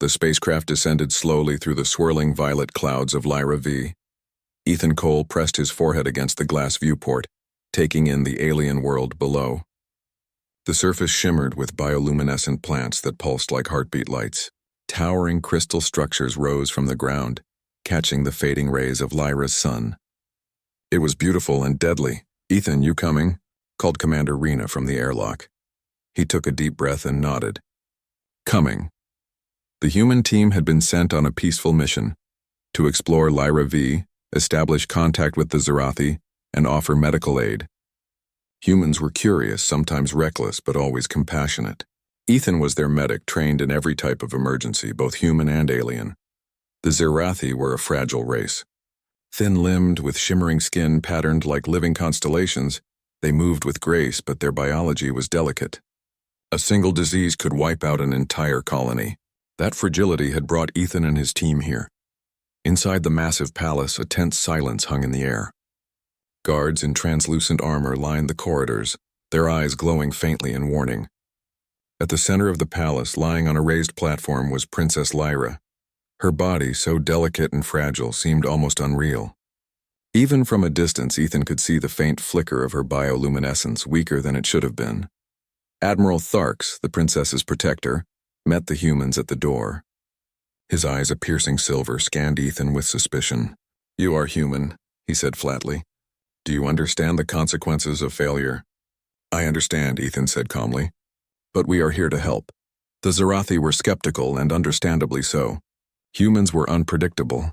The spacecraft descended slowly through the swirling violet clouds of Lyra V. Ethan Cole pressed his forehead against the glass viewport, taking in the alien world below. The surface shimmered with bioluminescent plants that pulsed like heartbeat lights. Towering crystal structures rose from the ground, catching the fading rays of Lyra's sun. It was beautiful and deadly. "Ethan, you coming?" called Commander Rena from the airlock. He took a deep breath and nodded. Coming. The human team had been sent on a peaceful mission to explore Lyra V, establish contact with the Zarathi, and offer medical aid. Humans were curious, sometimes reckless, but always compassionate. Ethan was their medic, trained in every type of emergency, both human and alien. The Zarathi were a fragile race. Thin-limbed, with shimmering skin patterned like living constellations, they moved with grace, but their biology was delicate. A single disease could wipe out an entire colony. That fragility had brought Ethan and his team here. Inside the massive palace, a tense silence hung in the air. Guards in translucent armor lined the corridors, their eyes glowing faintly in warning. At the center of the palace, lying on a raised platform, was Princess Lyra. Her body, so delicate and fragile, seemed almost unreal. Even from a distance, Ethan could see the faint flicker of her bioluminescence, weaker than it should have been. Admiral Tharks, the princess's protector, met the humans at the door. His eyes, a piercing silver, scanned Ethan with suspicion. "You are human," he said flatly. "Do you understand the consequences of failure?" "I understand," Ethan said calmly. "But we are here to help." The Zarathi were skeptical, and understandably so. Humans were unpredictable,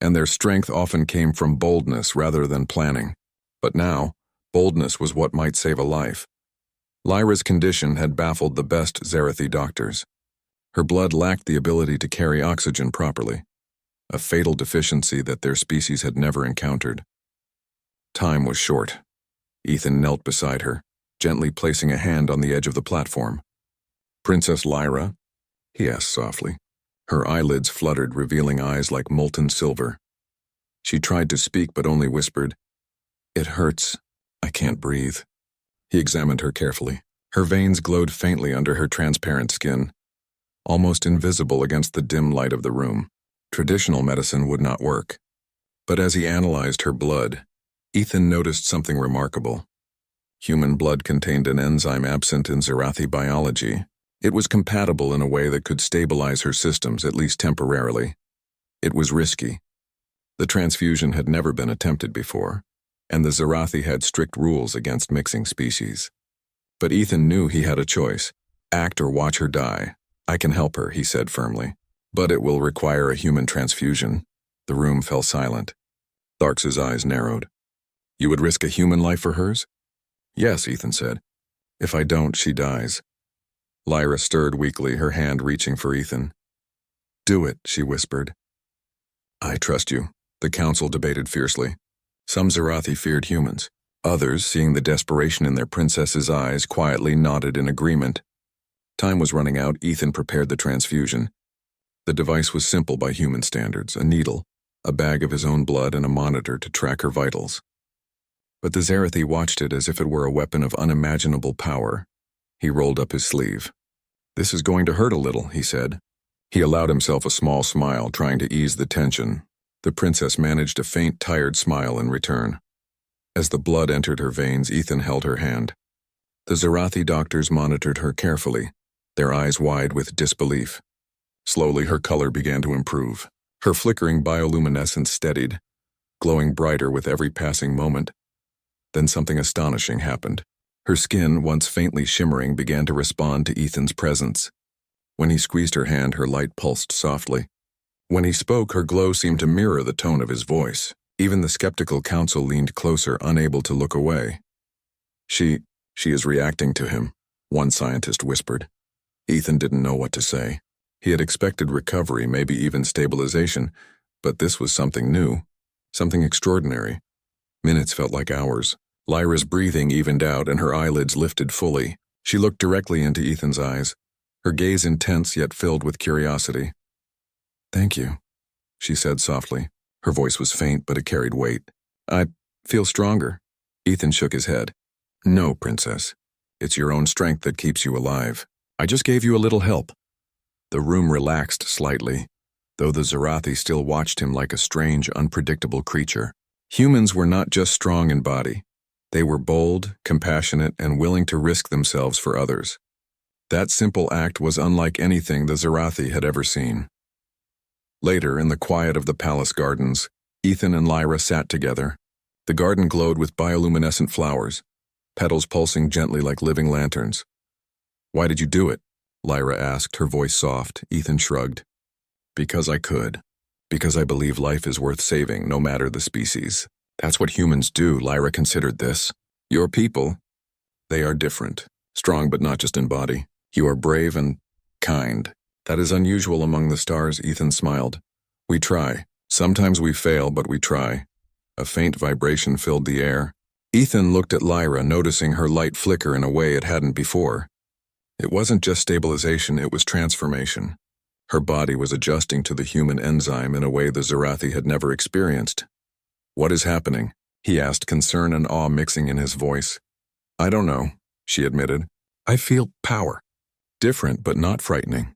and their strength often came from boldness rather than planning. But now, boldness was what might save a life. Lyra's condition had baffled the best Zarathi doctors. Her blood lacked the ability to carry oxygen properly, a fatal deficiency that their species had never encountered. Time was short. Ethan knelt beside her, gently placing a hand on the edge of the platform. "Princess Lyra?" he asked softly. Her eyelids fluttered, revealing eyes like molten silver. She tried to speak but only whispered, "It hurts. I can't breathe." He examined her carefully. Her veins glowed faintly under her transparent skin, almost invisible against the dim light of the room. Traditional medicine would not work. But as he analyzed her blood, Ethan noticed something remarkable. Human blood contained an enzyme absent in Zarathi biology. It was compatible in a way that could stabilize her systems, at least temporarily. It was risky. The transfusion had never been attempted before, and the Zarathi had strict rules against mixing species. But Ethan knew he had a choice: act or watch her die. "I can help her," he said firmly, "but it will require a human transfusion." The room fell silent. Tharks's eyes narrowed. "You would risk a human life for hers?" "Yes," Ethan said. "If I don't, she dies." Lyra stirred weakly, her hand reaching for Ethan. "Do it," she whispered. "I trust you," the council debated fiercely. Some Zarathi feared humans. Others, seeing the desperation in their princess's eyes, quietly nodded in agreement. Time was running out. Ethan prepared the transfusion. The device was simple by human standards: a needle, a bag of his own blood, and a monitor to track her vitals. But the Zarathi watched it as if it were a weapon of unimaginable power. He rolled up his sleeve. "This is going to hurt a little," he said. He allowed himself a small smile, trying to ease the tension. The princess managed a faint, tired smile in return. As the blood entered her veins, Ethan held her hand. The Zarathi doctors monitored her carefully, their eyes wide with disbelief. Slowly, her color began to improve. Her flickering bioluminescence steadied, glowing brighter with every passing moment. Then something astonishing happened. Her skin, once faintly shimmering, began to respond to Ethan's presence. When he squeezed her hand, her light pulsed softly. When he spoke, her glow seemed to mirror the tone of his voice. Even the skeptical council leaned closer, unable to look away. She is reacting to him," one scientist whispered. Ethan didn't know what to say. He had expected recovery, maybe even stabilization, but this was something new, something extraordinary. Minutes felt like hours. Lyra's breathing evened out and her eyelids lifted fully. She looked directly into Ethan's eyes, her gaze intense yet filled with curiosity. "Thank you," she said softly. Her voice was faint, but it carried weight. "I feel stronger." Ethan shook his head. "No, Princess. It's your own strength that keeps you alive. I just gave you a little help." The room relaxed slightly, though the Zarathi still watched him like a strange, unpredictable creature. Humans were not just strong in body. They were bold, compassionate, and willing to risk themselves for others. That simple act was unlike anything the Zarathi had ever seen. Later, in the quiet of the palace gardens, Ethan and Lyra sat together. The garden glowed with bioluminescent flowers, petals pulsing gently like living lanterns. "Why did you do it?" Lyra asked, her voice soft. Ethan shrugged. "Because I could. Because I believe life is worth saving, no matter the species. That's what humans do." Lyra considered this. "Your people, they are different. Strong but not just in body. You are brave and kind. That is unusual among the stars." Ethan smiled. "We try. Sometimes we fail, but we try." A faint vibration filled the air. Ethan looked at Lyra, noticing her light flicker in a way it hadn't before. It wasn't just stabilization, it was transformation. Her body was adjusting to the human enzyme in a way the Zarathi had never experienced. "What is happening?" he asked, concern and awe mixing in his voice. "I don't know," she admitted. "I feel power. Different, but not frightening.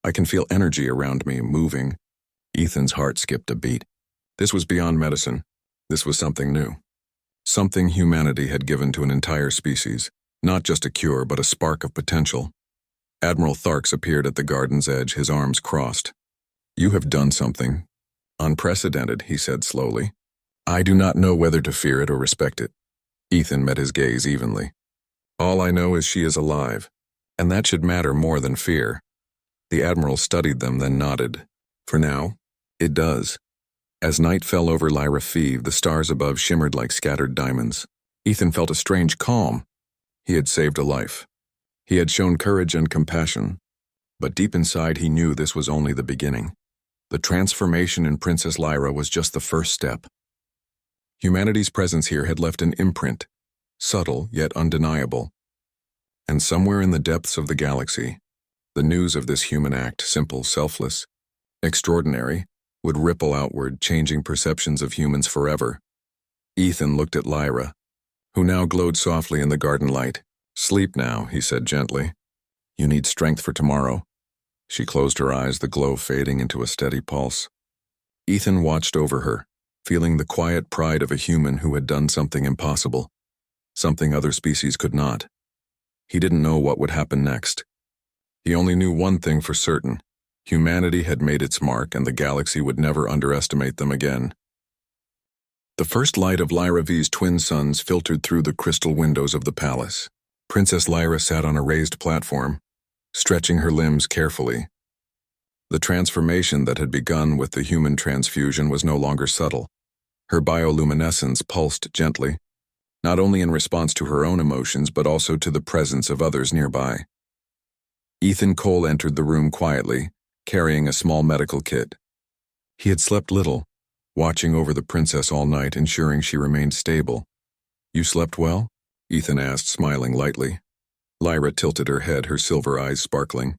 I can feel energy around me, moving." Ethan's heart skipped a beat. This was beyond medicine. This was something new. Something humanity had given to an entire species. Not just a cure, but a spark of potential. Admiral Tharks appeared at the garden's edge, his arms crossed. "You have done something unprecedented," he said slowly. "I do not know whether to fear it or respect it." Ethan met his gaze evenly. "All I know is she is alive, and that should matter more than fear." The Admiral studied them, then nodded. "For now, it does." As night fell over Lyra Fee, the stars above shimmered like scattered diamonds. Ethan felt a strange calm. He had saved a life. He had shown courage and compassion. But deep inside he knew this was only the beginning. The transformation in Princess Lyra was just the first step. Humanity's presence here had left an imprint, subtle yet undeniable. And somewhere in the depths of the galaxy, the news of this human act, simple, selfless, extraordinary, would ripple outward, changing perceptions of humans forever. Ethan looked at Lyra, who now glowed softly in the garden light. "Sleep now," he said gently. "You need strength for tomorrow." She closed her eyes, the glow fading into a steady pulse. Ethan watched over her, feeling the quiet pride of a human who had done something impossible, something other species could not. He didn't know what would happen next. He only knew one thing for certain. Humanity had made its mark, and the galaxy would never underestimate them again. The first light of Lyra V's twin suns filtered through the crystal windows of the palace. Princess Lyra sat on a raised platform, stretching her limbs carefully. The transformation that had begun with the human transfusion was no longer subtle. Her bioluminescence pulsed gently, not only in response to her own emotions but also to the presence of others nearby. Ethan Cole entered the room quietly, carrying a small medical kit. He had slept little, watching over the princess all night, ensuring she remained stable. "You slept well?" Ethan asked, smiling lightly. Lyra tilted her head, her silver eyes sparkling.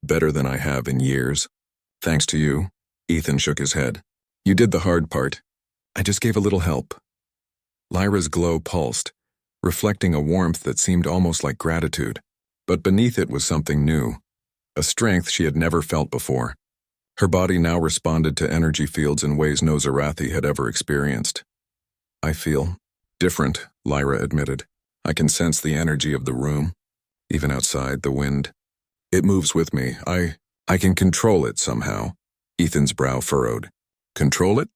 "Better than I have in years." "Thanks to you." Ethan shook his head. "You did the hard part. I just gave a little help." Lyra's glow pulsed, reflecting a warmth that seemed almost like gratitude. But beneath it was something new, a strength she had never felt before. Her body now responded to energy fields in ways no Zarathi had ever experienced. "I feel different," Lyra admitted. "I can sense the energy of the room, even outside, the wind. It moves with me. I can control it somehow." Ethan's brow furrowed. "Control it?"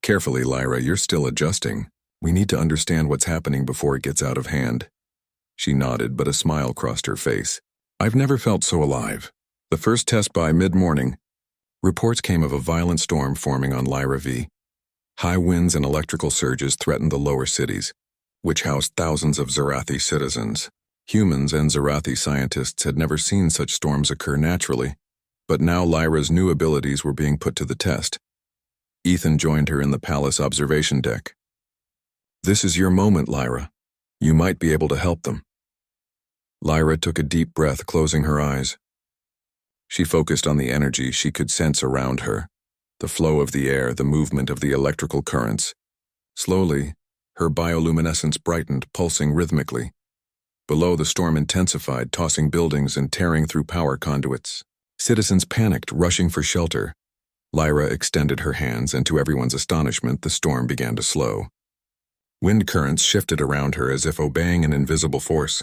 "Carefully, Lyra, you're still adjusting. We need to understand what's happening before it gets out of hand." She nodded, but a smile crossed her face. "I've never felt so alive." The first test by mid-morning, reports came of a violent storm forming on Lyra V. High winds and electrical surges threatened the lower cities, which housed thousands of Zarathi citizens. Humans and Zarathi scientists had never seen such storms occur naturally, but now Lyra's new abilities were being put to the test. Ethan joined her in the palace observation deck. "This is your moment, Lyra. You might be able to help them." Lyra took a deep breath, closing her eyes. She focused on the energy she could sense around her, the flow of the air, the movement of the electrical currents. Slowly, her bioluminescence brightened, pulsing rhythmically. Below, the storm intensified, tossing buildings and tearing through power conduits. Citizens panicked, rushing for shelter. Lyra extended her hands, and to everyone's astonishment, the storm began to slow. Wind currents shifted around her as if obeying an invisible force.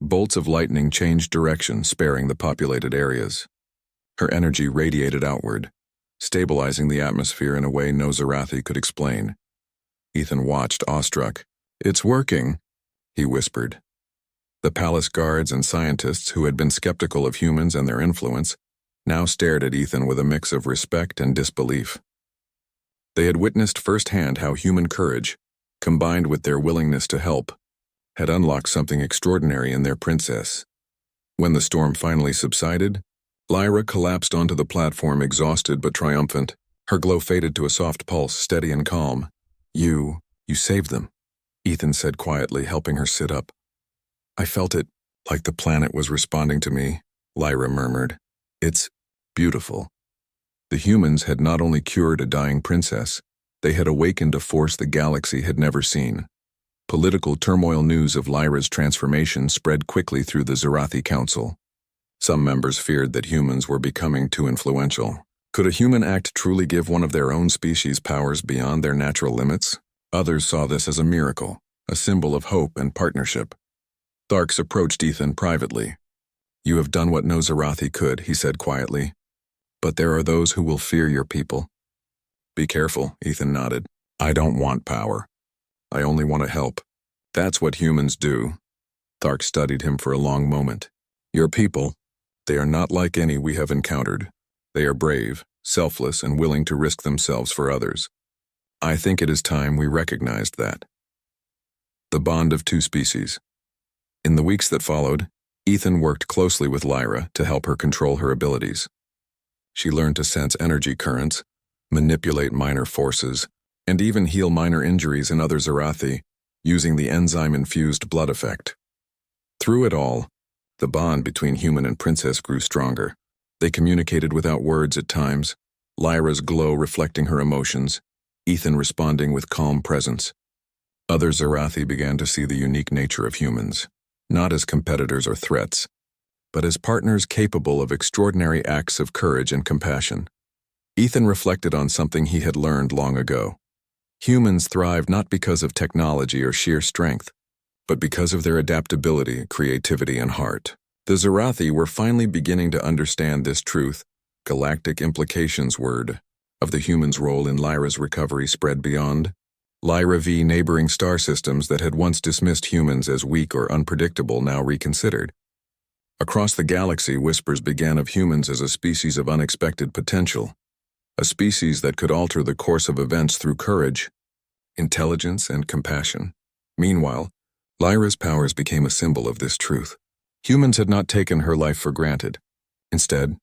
Bolts of lightning changed direction, sparing the populated areas. Her energy radiated outward, stabilizing the atmosphere in a way no Zarathi could explain. Ethan watched, awestruck. "It's working," he whispered. The palace guards and scientists, who had been skeptical of humans and their influence, now stared at Ethan with a mix of respect and disbelief. They had witnessed firsthand how human courage, combined with their willingness to help, had unlocked something extraordinary in their princess. When the storm finally subsided, Lyra collapsed onto the platform, exhausted but triumphant. Her glow faded to a soft pulse, steady and calm. You saved them," Ethan said quietly, helping her sit up. "I felt it, like the planet was responding to me," Lyra murmured. "It's beautiful." The humans had not only cured a dying princess, they had awakened a force the galaxy had never seen. Political turmoil news of Lyra's transformation spread quickly through the Zarathi Council. Some members feared that humans were becoming too influential. Could a human act truly give one of their own species powers beyond their natural limits? Others saw this as a miracle, a symbol of hope and partnership. Tharks approached Ethan privately. "You have done what no Zarathi could," he said quietly. "But there are those who will fear your people." "Be careful," Ethan nodded. "I don't want power. I only want to help. That's what humans do." Thark studied him for a long moment. "Your people, they are not like any we have encountered. They are brave, selfless, and willing to risk themselves for others. I think it is time we recognized that." The bond of two species. In the weeks that followed, Ethan worked closely with Lyra to help her control her abilities. She learned to sense energy currents, manipulate minor forces, and even heal minor injuries in other Zarathi, using the enzyme-infused blood effect. Through it all, the bond between human and princess grew stronger. They communicated without words at times, Lyra's glow reflecting her emotions, Ethan responding with calm presence. Other Zarathi began to see the unique nature of humans, not as competitors or threats, but as partners capable of extraordinary acts of courage and compassion. Ethan reflected on something he had learned long ago. Humans thrive not because of technology or sheer strength, but because of their adaptability, creativity, and heart. The Zarathi were finally beginning to understand this truth. Galactic implications word of the humans' role in Lyra's recovery spread beyond Lyra V. Neighboring star systems that had once dismissed humans as weak or unpredictable now reconsidered. Across the galaxy, whispers began of humans as a species of unexpected potential, a species that could alter the course of events through courage, intelligence, and compassion. Meanwhile, Lyra's powers became a symbol of this truth. Humans had not taken her life for granted. Instead,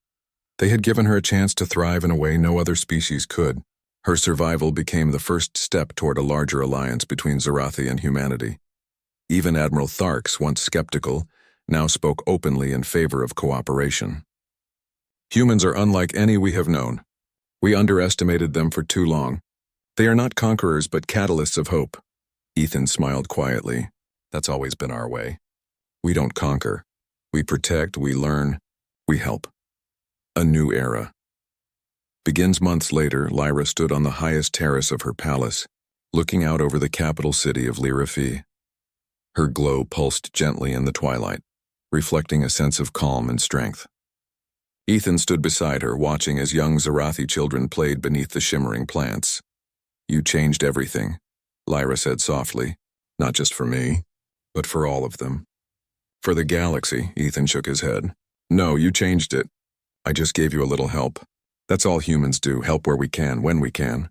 they had given her a chance to thrive in a way no other species could. Her survival became the first step toward a larger alliance between Zarathi and humanity. Even Admiral Tharks, once skeptical, now spoke openly in favor of cooperation. "Humans are unlike any we have known. We underestimated them for too long. They are not conquerors but catalysts of hope." Ethan smiled quietly. "That's always been our way. We don't conquer. We protect, we learn, we help." A new era begins. Months later, Lyra stood on the highest terrace of her palace, looking out over the capital city of Lyra-Fi. Her glow pulsed gently in the twilight, reflecting a sense of calm and strength. Ethan stood beside her, watching as young Zarathi children played beneath the shimmering plants. "You changed everything," Lyra said softly. "Not just for me, but for all of them." "For the galaxy," Ethan shook his head. "No, you changed it. I just gave you a little help. That's all humans do, help where we can, when we can."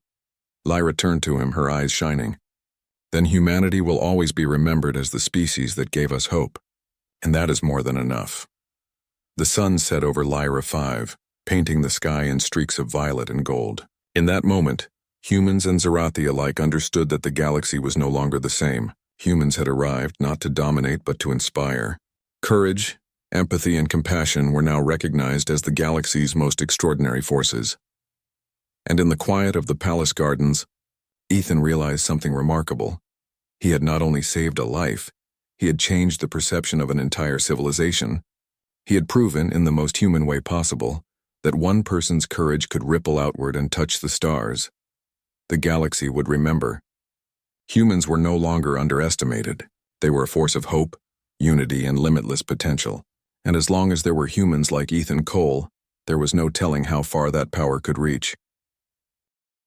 Lyra turned to him, her eyes shining. "Then humanity will always be remembered as the species that gave us hope. And that is more than enough." The sun set over Lyra 5, painting the sky in streaks of violet and gold. In that moment, humans and Zarathi alike understood that the galaxy was no longer the same. Humans had arrived not to dominate but to inspire. Courage, empathy, and compassion were now recognized as the galaxy's most extraordinary forces. And in the quiet of the palace gardens, Ethan realized something remarkable. He had not only saved a life, he had changed the perception of an entire civilization. He had proven, in the most human way possible, that one person's courage could ripple outward and touch the stars. The galaxy would remember. Humans were no longer underestimated. They were a force of hope, unity, and limitless potential. And as long as there were humans like Ethan Cole, there was no telling how far that power could reach.